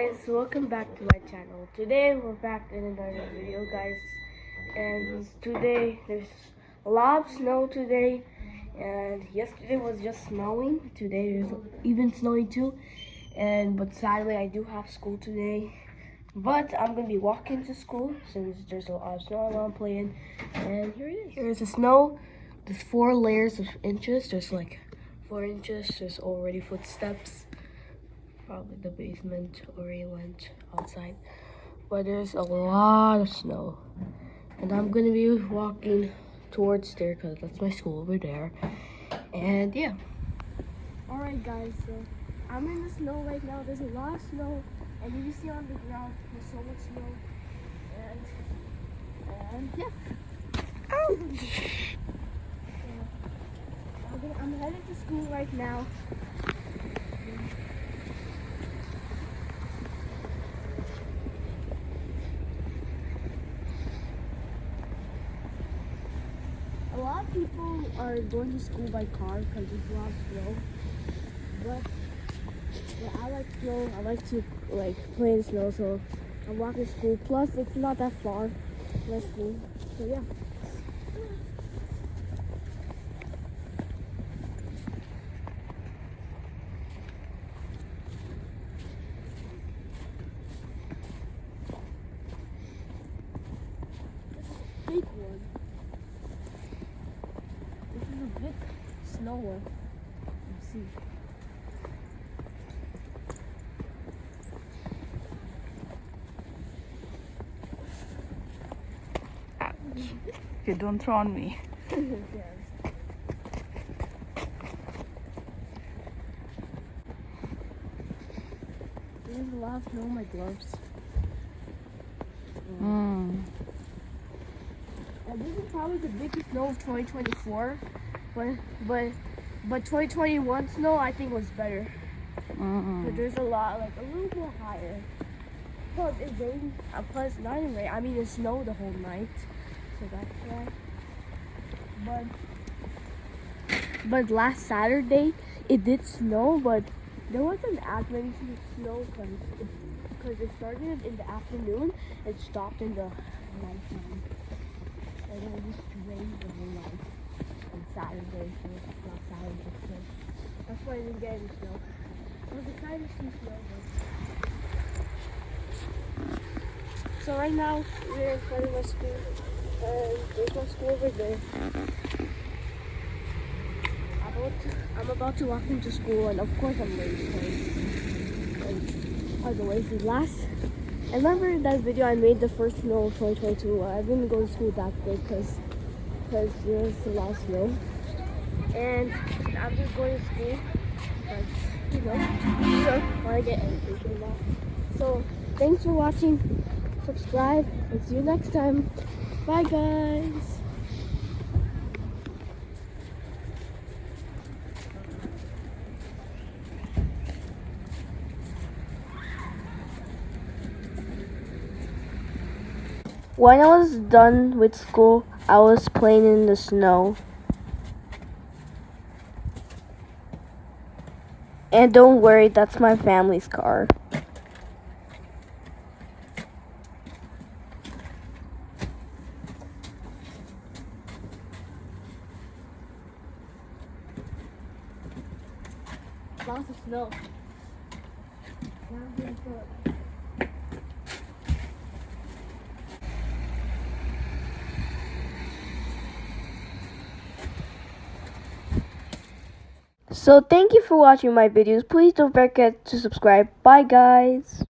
guys, welcome back to my channel. Today we're back in another video, guys, and today there's a lot of snow today, and yesterday was just snowing. Today there's even snowing too, but sadly I do have school today, but I'm gonna be walking to school since there's a lot of snow while I'm playing. And here it is. Here's the snow. There's 4 layers of inches. There's like 4 inches. There's already footsteps. Probably the basement already went outside, but there's a lot of snow, and I'm gonna be walking towards there because that's my school over there. And yeah, all right guys, so I'm in the snow right now. There's a lot of snow, and you can see on the ground there's so much snow, and yeah. Ouch. I'm headed to school right now. A lot of people are going to school by car because there's a lot of snow. But I like snow. I like to play in snow, so I'm walking to school. Plus, it's not that far. My school. So yeah. This is a big one. This is a big snow one. Let's see. You don't throw on me. Yes. There's a lot of snow on my gloves. And this is probably the biggest snow of 2024, but 2021 snow I think was better. But there's a lot, like a little bit higher. Plus it rained. Plus not even rain. I mean it snowed the whole night, so that's why. But last Saturday it did snow, but there wasn't as many snow because it started in the afternoon and stopped in the nighttime. And then it just rained the whole night on Saturday, so not Saturday. So that's why I didn't get any snow. I was excited to see snow, but... So right now we're in front of my school, and there's my school over there. I'm about to walk into school, and of course I'm late. By the way, I remember in that video I made the first snow of 2022. I didn't go to school that day because there was a lot of snow. And I'm just going to school because, I don't want to get angry from that. So, thanks for watching. Subscribe, and see you next time. Bye, guys. When I was done with school, I was playing in the snow. And don't worry, that's my family's car. Lots of snow. So thank you for watching my videos. Please don't forget to subscribe. Bye guys.